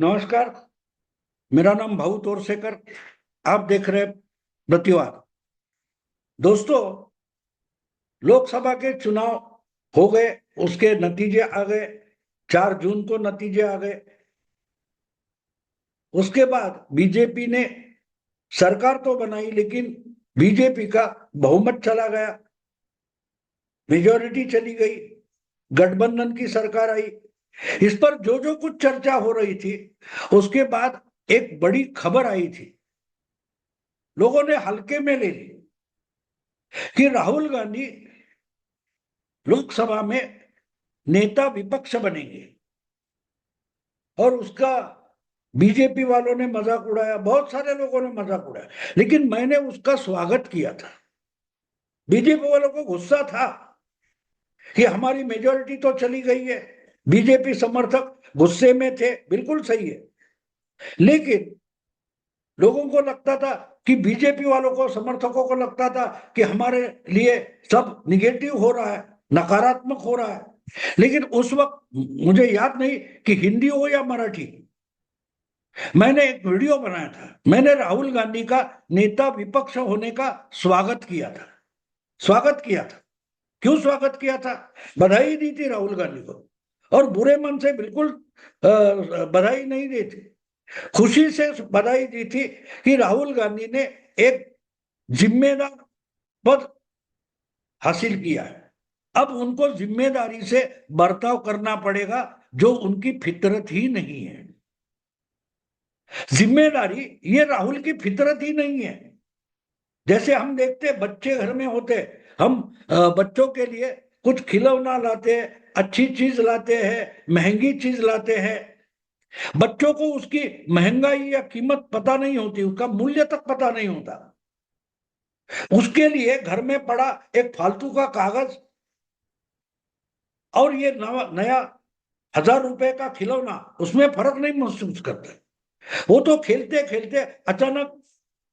नमस्कार। मेरा नाम भाऊ तोरसेकर। आप देख रहे हैं प्रतिवाद। दोस्तों, लोकसभा के चुनाव हो गए, उसके नतीजे आ गए। 4 जून को नतीजे आ गए। उसके बाद बीजेपी ने सरकार तो बनाई, लेकिन बीजेपी का बहुमत चला गया, मेजोरिटी चली गई, गठबंधन की सरकार आई। इस पर जो जो कुछ चर्चा हो रही थी, उसके बाद एक बड़ी खबर आई थी, लोगों ने हल्के में ले ली कि राहुल गांधी लोकसभा में नेता विपक्ष बनेंगे। और उसका बीजेपी वालों ने मजाक उड़ाया, बहुत सारे लोगों ने मजाक उड़ाया, लेकिन मैंने उसका स्वागत किया था। बीजेपी वालों को गुस्सा था कि हमारी मेजोरिटी तो चली गई है। बीजेपी समर्थक गुस्से में थे, बिल्कुल सही है। लेकिन लोगों को लगता था कि बीजेपी वालों को, समर्थकों को लगता था कि हमारे लिए सब निगेटिव हो रहा है, नकारात्मक हो रहा है। लेकिन उस वक्त मुझे याद नहीं कि हिंदी हो या मराठी, मैंने एक वीडियो बनाया था। मैंने राहुल गांधी का नेता विपक्ष होने का स्वागत किया था। स्वागत किया था। क्यों स्वागत किया था? बधाई दी थी राहुल गांधी को, और बुरे मन से बिल्कुल बधाई नहीं दी थी। खुशी से बधाई दी थी कि राहुल गांधी ने एक जिम्मेदार पद हासिल किया है। अब उनको जिम्मेदारी से बर्ताव करना पड़ेगा, जो उनकी फितरत ही नहीं है। जिम्मेदारी ये राहुल की फितरत ही नहीं है। जैसे हम देखते, बच्चे घर में होते, हम बच्चों के लिए कुछ खिलौना लाते हैं, अच्छी चीज लाते हैं, महंगी चीज लाते हैं। बच्चों को उसकी महंगाई या कीमत पता नहीं होती, उसका मूल्य तक पता नहीं होता। उसके लिए घर में पड़ा एक फालतू का कागज और ये नया 1000 रुपए का खिलौना, उसमें फर्क नहीं महसूस करते। वो तो खेलते खेलते अचानक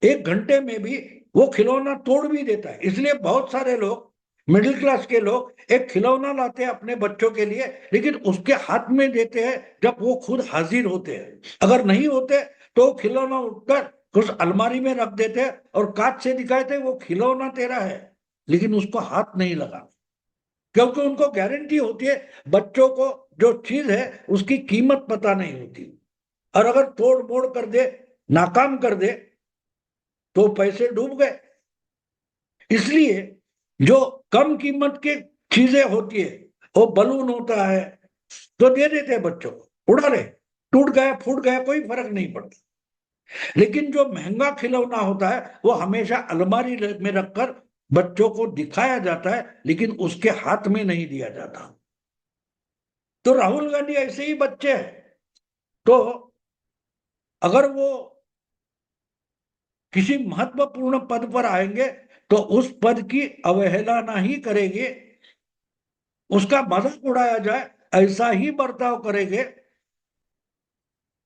1 घंटे में भी वो खिलौना तोड़ भी देता है। इसलिए बहुत सारे लोग, मिडिल क्लास के लोग, एक खिलौना लाते हैं अपने बच्चों के लिए, लेकिन उसके हाथ में देते हैं जब वो खुद हाजिर होते हैं। अगर नहीं होते तो खिलौना उठकर उस अलमारी में रख देते हैं और कांच से दिखाते वो खिलौना तेरा है, लेकिन उसको हाथ नहीं लगा, क्योंकि उनको गारंटी होती है बच्चों को जो चीज है उसकी कीमत पता नहीं होती। और अगर तोड़ मोड़ कर दे, नाकाम कर दे, तो पैसे डूब गए। इसलिए जो कम कीमत की चीजें होती है, वो बलून होता है, तो दे देते हैं बच्चों को, उड़ा ले, टूट गया फूट गया कोई फर्क नहीं पड़ता। लेकिन जो महंगा खिलौना होता है वो हमेशा अलमारी में रखकर बच्चों को दिखाया जाता है, लेकिन उसके हाथ में नहीं दिया जाता। तो राहुल गांधी ऐसे ही बच्चे हैं। तो अगर वो किसी महत्वपूर्ण पद पर आएंगे तो उस पद की अवहेलना नहीं करेंगे, उसका मजाक उड़ाया जाए ऐसा ही बर्ताव करेंगे,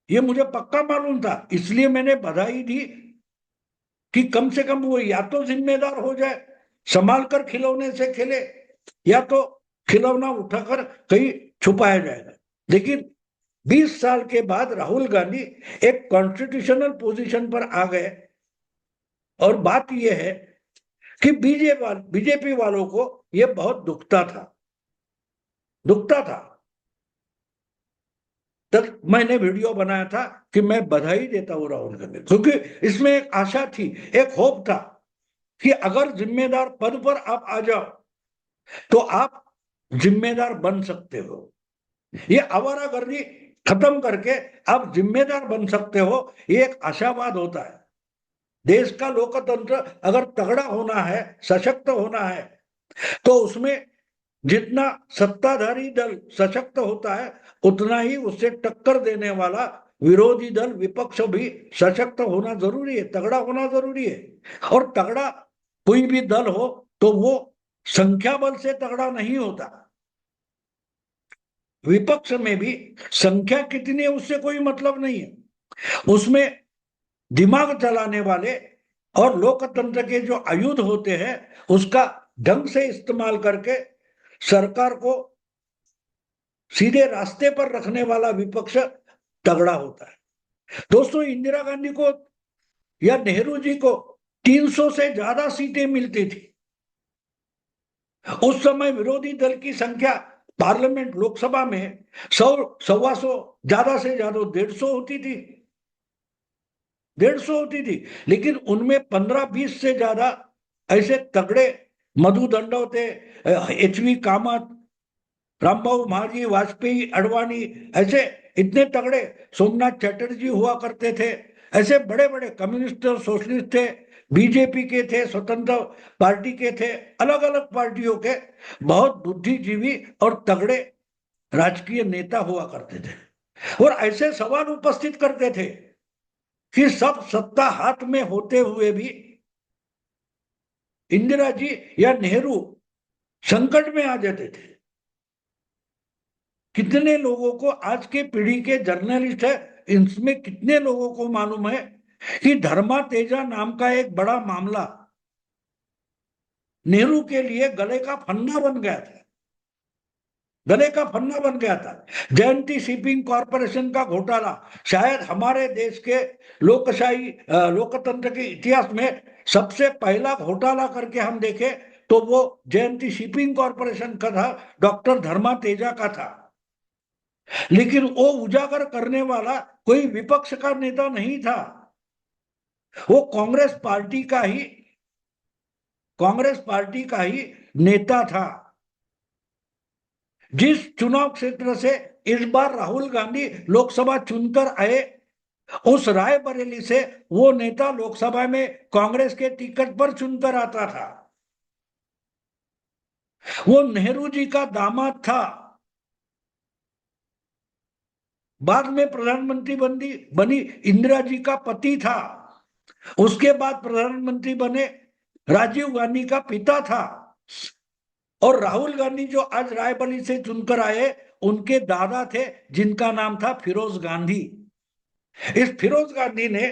ये मुझे पक्का मालूम था। इसलिए मैंने बधाई दी कि कम से कम वो या तो जिम्मेदार हो जाए, संभाल कर खिलौने से खेले, या तो खिलौना उठाकर कहीं छुपाया जाएगा। लेकिन 20 साल के बाद राहुल गांधी एक कॉन्स्टिट्यूशनल पोजीशन पर आ गए। और बात यह है कि बीजेपी वालों को यह बहुत दुखता था, दुखता था। तब मैंने वीडियो बनाया था कि मैं बधाई देता हूं राहुल गांधी, क्योंकि इसमें एक आशा थी, एक होप था कि अगर जिम्मेदार पद पर आप आ जाओ तो आप जिम्मेदार बन सकते हो। ये आवारागर्दी खत्म करके आप जिम्मेदार बन सकते हो, ये एक आशावाद होता है। देश का लोकतंत्र अगर तगड़ा होना है, सशक्त होना है, तो उसमें जितना सत्ताधारी दल सशक्त होता है, उतना ही उससे टक्कर देने वाला विरोधी दल, विपक्ष भी सशक्त होना जरूरी है, तगड़ा होना जरूरी है। और तगड़ा कोई भी दल हो तो वो संख्या बल से तगड़ा नहीं होता। विपक्ष में भी संख्या कितनी है उससे कोई मतलब नहीं है। उसमें दिमाग चलाने वाले और लोकतंत्र के जो आयुध होते हैं उसका ढंग से इस्तेमाल करके सरकार को सीधे रास्ते पर रखने वाला विपक्ष तगड़ा होता है। दोस्तों, इंदिरा गांधी को या नेहरू जी को 300 से ज्यादा सीटें मिलती थी। उस समय विरोधी दल की संख्या पार्लियामेंट लोकसभा में 100, 125, ज्यादा से ज्यादा 150 होती थी, 150 होती थी। लेकिन उनमें 15-20 से ज्यादा ऐसे तगड़े, मधु दंडोते, एच.वी. कामत, रामबाबू महाराजी, वाजपेयी, अडवाणी, ऐसे इतने तगड़े, सोमनाथ चटर्जी हुआ करते थे, ऐसे बड़े बड़े कम्युनिस्ट और सोशलिस्ट थे, बीजेपी के थे, स्वतंत्र पार्टी के थे, अलग अलग पार्टियों के बहुत बुद्धिजीवी और तगड़े राजकीय नेता हुआ करते थे। और ऐसे सवाल उपस्थित करते थे कि सब सत्ता हाथ में होते हुए भी इंदिरा जी या नेहरू संकट में आ जाते थे। कितने लोगों को, आज के पीढ़ी के जर्नलिस्ट है, इसमें कितने लोगों को मालूम है कि धर्मा तेजा नाम का एक बड़ा मामला नेहरू के लिए गले का फन्ना बन गया था, गले का फन्ना बन गया था। जयंती शिपिंग कॉरपोरेशन का घोटाला शायद हमारे देश के लोकशाही लोकतंत्र के इतिहास में सबसे पहला घोटाला करके हम देखें तो वो जयंती शिपिंग कॉरपोरेशन का था, डॉक्टर धर्मा तेजा का था। लेकिन वो उजागर करने वाला कोई विपक्ष का नेता नहीं था, वो कांग्रेस पार्टी का ही नेता था। जिस चुनाव क्षेत्र से इस बार राहुल गांधी लोकसभा चुनकर आए, उस रायबरेली से वो नेता लोकसभा में कांग्रेस के टिकट पर चुनकर आता था। वो नेहरू जी का दामाद था, बाद में प्रधानमंत्री बनी इंदिरा जी का पति था, उसके बाद प्रधानमंत्री बने राजीव गांधी का पिता था, और राहुल गांधी जो आज रायबरेली से चुनकर आए उनके दादा थे, जिनका नाम था फिरोज गांधी। इस फिरोज गांधी ने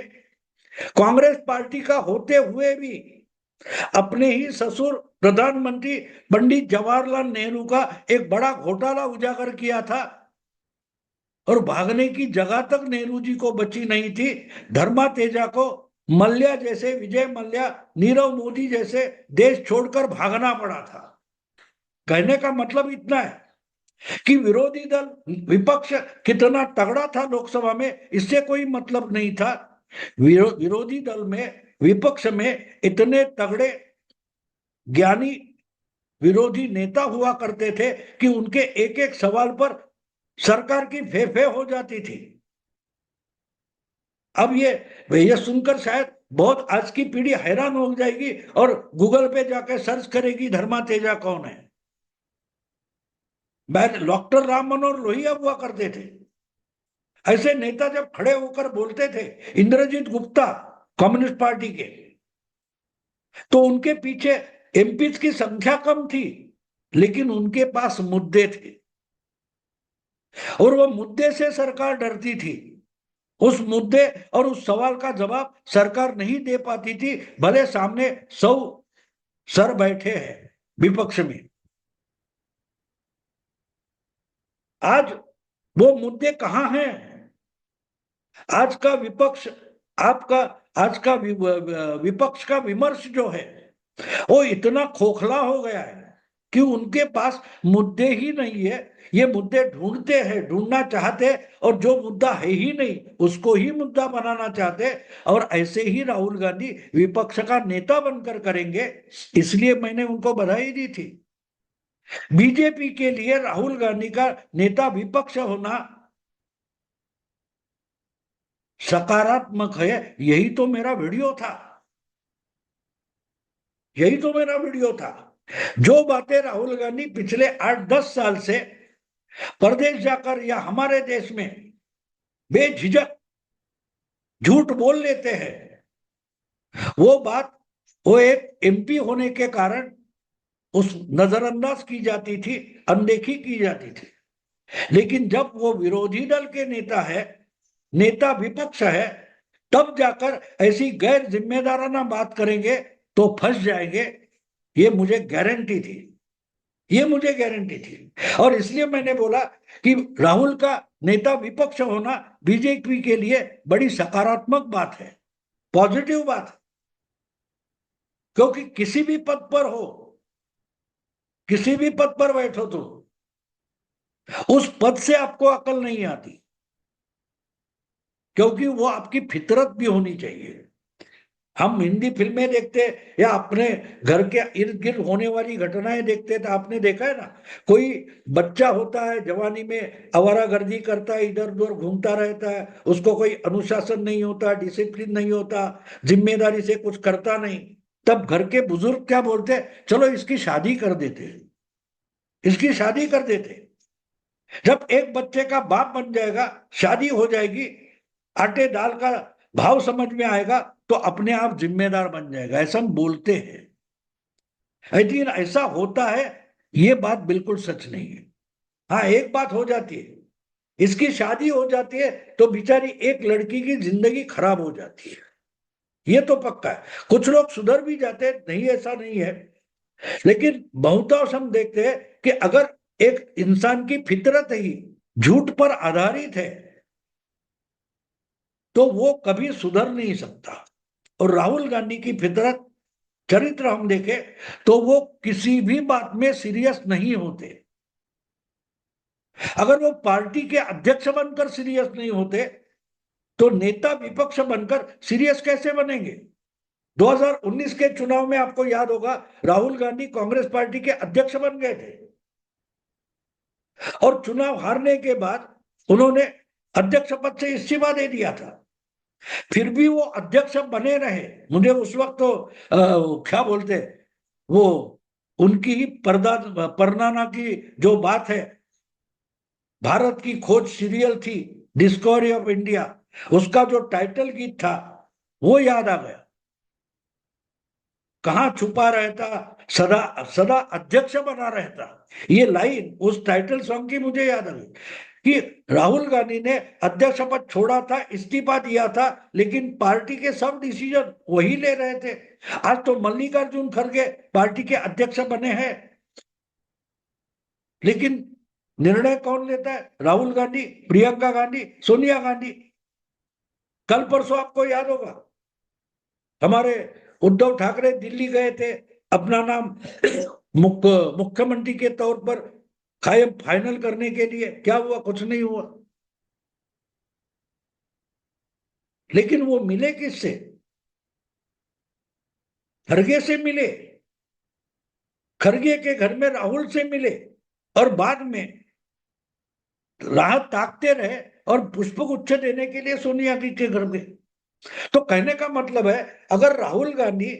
कांग्रेस पार्टी का होते हुए भी अपने ही ससुर प्रधानमंत्री पंडित जवाहरलाल नेहरू का एक बड़ा घोटाला उजागर किया था, और भागने की जगह तक नेहरू जी को बची नहीं थी। धर्मा तेजा को मल्ल्या जैसे, विजय मल्ल्या, नीरव मोदी जैसे देश छोड़कर भागना पड़ा था। कहने का मतलब इतना है कि विरोधी दल, विपक्ष कितना तगड़ा था लोकसभा में, इससे कोई मतलब नहीं था। विरोधी दल में, विपक्ष में इतने तगड़े ज्ञानी विरोधी नेता हुआ करते थे कि उनके एक एक सवाल पर सरकार की फे हो जाती थी। अब ये सुनकर शायद बहुत आज की पीढ़ी हैरान हो जाएगी और गूगल पे जाकर सर्च करेगी धर्मा तेजा कौन है। डॉक्टर राम मनोहर लोहिया हुआ करते थे। ऐसे नेता जब खड़े होकर बोलते थे, इंद्रजीत गुप्ता कम्युनिस्ट पार्टी के, तो उनके पीछे एमपी की संख्या कम थी, लेकिन उनके पास मुद्दे थे, और वो मुद्दे से सरकार डरती थी। उस मुद्दे और उस सवाल का जवाब सरकार नहीं दे पाती थी, भले सामने 100 सर बैठे हैं विपक्ष में। आज वो मुद्दे कहां हैं? आज का विपक्ष, आपका आज का विपक्ष का विमर्श जो है वो इतना खोखला हो गया है कि उनके पास मुद्दे ही नहीं है। ये मुद्दे ढूंढते हैं, ढूंढना चाहते, और जो मुद्दा है ही नहीं उसको ही मुद्दा बनाना चाहते, और ऐसे ही राहुल गांधी विपक्ष का नेता बनकर करेंगे। इसलिए मैंने उनको बधाई दी थी। बीजेपी के लिए राहुल गांधी का नेता विपक्ष होना सकारात्मक है। यही तो मेरा वीडियो था, यही तो मेरा वीडियो था। जो बातें राहुल गांधी पिछले 8-10 साल से प्रदेश जाकर या हमारे देश में बेझिझक झूठ बोल लेते हैं, वो बात, वो एक एमपी होने के कारण उस नजरअंदाज की जाती थी, अनदेखी की जाती थी। लेकिन जब वो विरोधी दल के नेता है, नेता विपक्ष है, तब जाकर ऐसी गैर जिम्मेदाराना बात करेंगे तो फंस जाएंगे। ये मुझे गारंटी थी, ये मुझे गारंटी थी। और इसलिए मैंने बोला कि राहुल का नेता विपक्ष होना बीजेपी के लिए बड़ी सकारात्मक बात है, पॉजिटिव बात है। क्योंकि किसी भी पद पर हो, किसी भी पद पर बैठो तो उस पद से आपको अकल नहीं आती, क्योंकि वो आपकी फितरत भी होनी चाहिए। हम हिंदी फिल्में देखते या अपने घर के इर्द गिर्द होने वाली घटनाएं देखते तो आपने देखा है ना, कोई बच्चा होता है जवानी में आवारागर्दी करता है, इधर उधर घूमता रहता है, उसको कोई अनुशासन नहीं होता, डिसिप्लिन नहीं होता, जिम्मेदारी से कुछ करता नहीं। तब घर के बुजुर्ग क्या बोलते हैं, चलो इसकी शादी कर देते, इसकी शादी कर देते। जब एक बच्चे का बाप बन जाएगा, शादी हो जाएगी, आटे दाल का भाव समझ में आएगा, तो अपने आप जिम्मेदार बन जाएगा, ऐसा हम बोलते हैं। लेकिन ऐसा होता है, ये बात बिल्कुल सच नहीं है। हाँ, एक बात हो जाती है, इसकी शादी हो जाती है तो बेचारी एक लड़की की जिंदगी खराब हो जाती है, ये तो पक्का है। कुछ लोग सुधर भी जाते हैं, नहीं ऐसा नहीं है, लेकिन बहुतांश हम देखते हैं कि अगर एक इंसान की फितरत ही झूठ पर आधारित है तो वो कभी सुधर नहीं सकता। और राहुल गांधी की फितरत, चरित्र हम देखें तो वो किसी भी बात में सीरियस नहीं होते। अगर वो पार्टी के अध्यक्ष बनकर सीरियस नहीं होते तो नेता विपक्ष बनकर सीरियस कैसे बनेंगे। 2019 के चुनाव में आपको याद होगा, राहुल गांधी कांग्रेस पार्टी के अध्यक्ष बन गए थे और चुनाव हारने के बाद उन्होंने अध्यक्ष पद से इस्तीफा दे दिया था। फिर भी वो अध्यक्ष बने रहे। मुझे उस वक्त तो क्या बोलते, वो उनकी ही परनाना की जो बात है, भारत की खोज सीरियल थी, डिस्कवरी ऑफ इंडिया, उसका जो टाइटल गीत था वो याद आ गया, कहाँ छुपा रहता, सदा सदा अध्यक्ष बना रहता। ये लाइन उस टाइटल सॉन्ग की मुझे याद आ गई कि राहुल गांधी ने अध्यक्ष पद छोड़ा था, इस्तीफा दिया था, लेकिन पार्टी के सब डिसीजन वही ले रहे थे। आज तो मल्लिकार्जुन खड़गे पार्टी के अध्यक्ष बने हैं, लेकिन निर्णय कौन लेता है, राहुल गांधी, प्रियंका गांधी, सोनिया गांधी। कल परसों आपको याद होगा, हमारे उद्धव ठाकरे दिल्ली गए थे, अपना नाम मुख्यमंत्री के तौर पर कायम फाइनल करने के लिए। क्या हुआ, कुछ नहीं हुआ। लेकिन वो मिले किससे, खरगे से मिले, खरगे के घर में राहुल से मिले, और बाद में राह ताकते रहे और पुष्प गुच्छ देने के लिए सोनिया जी के घर में। तो कहने का मतलब है, अगर राहुल गांधी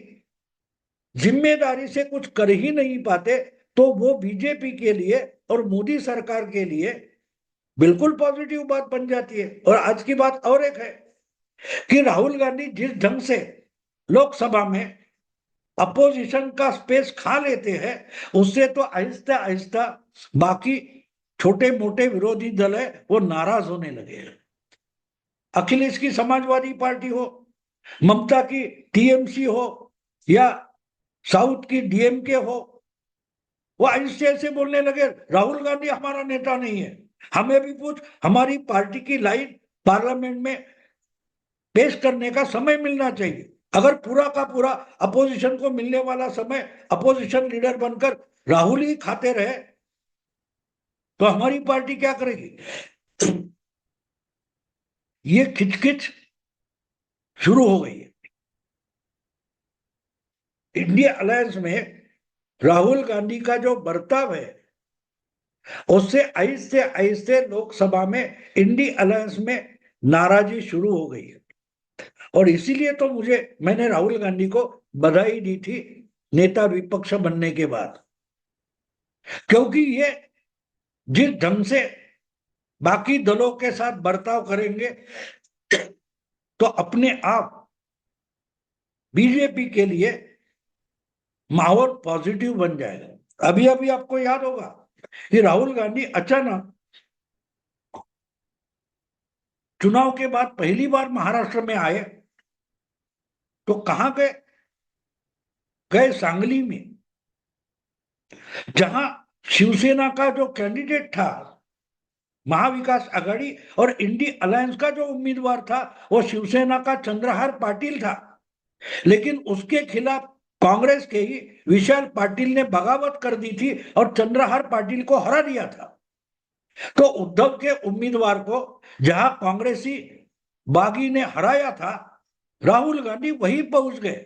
जिम्मेदारी से कुछ कर ही नहीं पाते तो वो बीजेपी के लिए और मोदी सरकार के लिए बिल्कुल पॉजिटिव बात बन जाती है। और आज की बात और एक है कि राहुल गांधी जिस ढंग से लोकसभा में अपोजिशन का स्पेस खा लेते हैं, उससे तो आहिस्ता आहिस्ता बाकी छोटे मोटे विरोधी दल है वो नाराज होने लगे हैं। अखिलेश की समाजवादी पार्टी हो, ममता की टीएमसी हो, या साउथ की डीएमके हो, वो ऐसे ऐसे बोलने लगे राहुल गांधी हमारा नेता नहीं है। हमें भी पूछ, हमारी पार्टी की लाइन पार्लियामेंट में पेश करने का समय मिलना चाहिए। अगर पूरा का पूरा अपोजिशन को मिलने वाला समय अपोजिशन लीडर बनकर राहुल ही खाते रहे तो हमारी पार्टी क्या करेगी। ये खिचखिच शुरू हो गई है। इंडिया अलायंस में राहुल गांधी का जो बर्ताव है उससे आहिस्ते आहिस्ते लोकसभा में इंडी अलायंस में नाराजगी शुरू हो गई है। और इसीलिए तो मैंने राहुल गांधी को बधाई दी थी नेता विपक्ष बनने के बाद, क्योंकि ये जिस ढंग से बाकी दलों के साथ बर्ताव करेंगे तो अपने आप बीजेपी के लिए माहौल पॉजिटिव बन जाएगा। अभी अभी आपको याद होगा कि राहुल गांधी अचानक चुनाव के बाद पहली बार महाराष्ट्र में आए तो कहां गए, गए सांगली में, जहां शिवसेना का जो कैंडिडेट था महाविकास आघाड़ी और इंडी अलायंस का जो उम्मीदवार था वो शिवसेना का चंद्रहार पाटिल था, लेकिन उसके खिलाफ कांग्रेस के ही विशाल पाटिल ने बगावत कर दी थी और चंद्रहार पाटिल को हरा दिया था। तो उद्धव के उम्मीदवार को जहां कांग्रेसी बागी ने हराया था, राहुल गांधी वहीं पहुंच गए।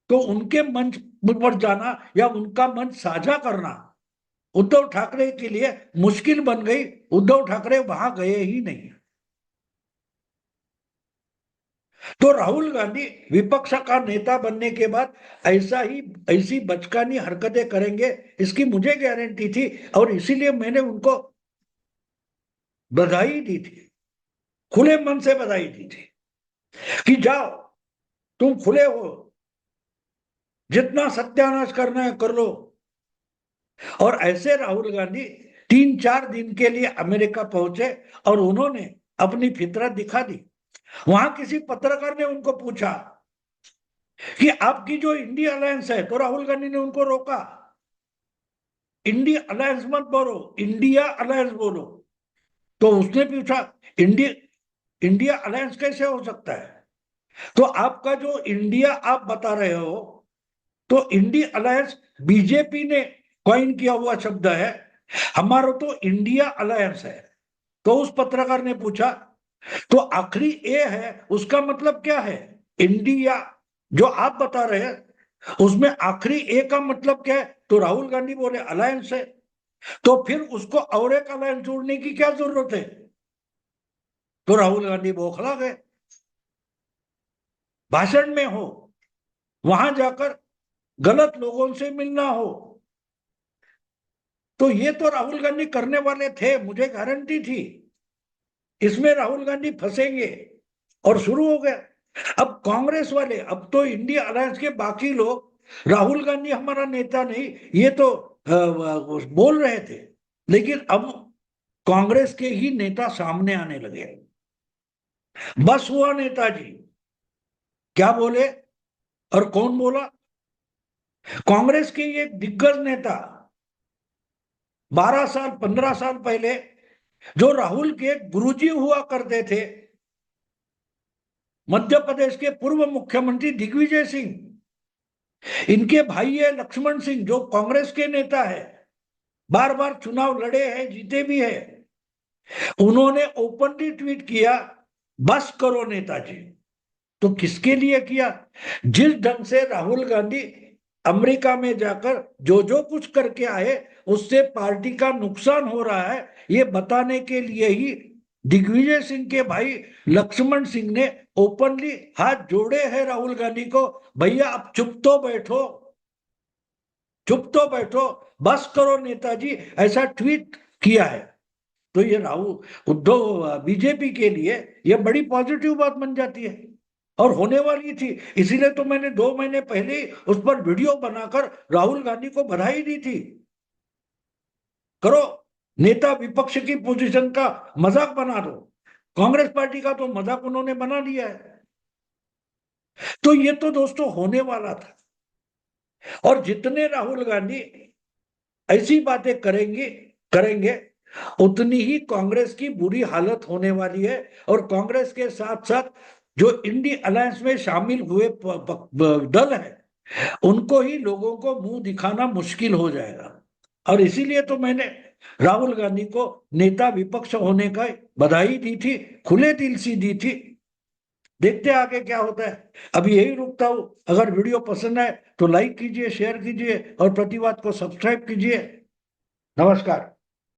तो उनके मंच पर जाना या उनका मंच साझा करना उद्धव ठाकरे के लिए मुश्किल बन गई। उद्धव ठाकरे वहां गए ही नहीं। तो राहुल गांधी विपक्ष का नेता बनने के बाद ऐसी बचकानी हरकतें करेंगे, इसकी मुझे गारंटी थी। और इसीलिए मैंने उनको बधाई दी थी, खुले मन से बधाई दी थी कि जाओ तुम खुले हो, जितना सत्यानाश करना है कर लो। और ऐसे राहुल गांधी 3-4 दिन के लिए अमेरिका पहुंचे और उन्होंने अपनी फितरत दिखा दी। वहां किसी पत्रकार ने उनको पूछा कि आपकी जो इंडिया अलायंस है, तो राहुल गांधी ने उनको रोका, इंडिया अलायंस मत बोलो, इंडिया अलायंस बोलो। तो उसने पूछा इंडिया इंडिया अलायंस कैसे हो सकता है? तो आपका जो इंडिया आप बता रहे हो, तो इंडिया अलायंस बीजेपी ने कॉइन किया हुआ शब्द है, हमारा तो इंडिया अलायंस है। तो उस पत्रकार ने पूछा तो आखिरी ए है, उसका मतलब क्या है? इंडिया जो आप बता रहे हैं उसमें आखिरी ए का मतलब क्या है? तो राहुल गांधी बोले अलायंस है। तो फिर उसको और एक अलायंस जोड़ने की क्या जरूरत है? तो राहुल गांधी बौखला गए। भाषण में हो, वहां जाकर गलत लोगों से मिलना हो, तो ये तो राहुल गांधी करने वाले थे, मुझे गारंटी थी इसमें राहुल गांधी फंसेंगे। और शुरू हो गया। अब कांग्रेस वाले, अब तो इंडिया अलायंस के बाकी लोग राहुल गांधी हमारा नेता नहीं ये तो बोल रहे थे, लेकिन अब कांग्रेस के ही नेता सामने आने लगे। बस हुआ नेताजी, क्या बोले और कौन बोला? कांग्रेस के एक दिग्गज नेता 12 साल 15 साल पहले जो राहुल के गुरुजी हुआ करते थे, मध्य प्रदेश के पूर्व मुख्यमंत्री दिग्विजय सिंह, इनके भाई है लक्ष्मण सिंह जो कांग्रेस के नेता है, बार बार चुनाव लड़े हैं, जीते भी है। उन्होंने ओपनली ट्वीट किया बस करो नेताजी। तो किसके लिए किया? जिस ढंग से राहुल गांधी अमेरिका में जाकर जो जो कुछ करके आए उससे पार्टी का नुकसान हो रहा है, ये बताने के लिए ही दिग्विजय सिंह के भाई लक्ष्मण सिंह ने ओपनली हाथ जोड़े हैं राहुल गांधी को, भैया अब चुप तो बैठो, चुप तो बैठो, बस करो नेताजी, ऐसा ट्वीट किया है। तो ये राहुल उद्धव बीजेपी के लिए ये बड़ी पॉजिटिव बात बन जाती है और होने वाली थी। इसीलिए तो मैंने 2 महीने पहले ही उस पर वीडियो बनाकर राहुल गांधी को बधाई दी थी। करो, नेता विपक्ष की पोजीशन का मजाक बना दो। कांग्रेस पार्टी का तो मजाक उन्होंने बना लिया है। तो ये तो दोस्तों होने वाला था। और जितने राहुल गांधी ऐसी बातें करेंगे करेंगे उतनी ही कांग्रेस की बुरी हालत होने वाली है। और कांग्रेस के साथ साथ जो इंडी अलायंस में शामिल हुए दल है, उनको ही लोगों को मुंह दिखाना मुश्किल हो जाएगा। और इसीलिए तो मैंने राहुल गांधी को नेता विपक्ष होने का बधाई दी थी, खुले दिल से दी थी। देखते हैं आगे क्या होता है। अभी यही रुकता हूं। अगर वीडियो पसंद आए तो लाइक कीजिए, शेयर कीजिए और प्रतिवाद को सब्सक्राइब कीजिए। नमस्कार।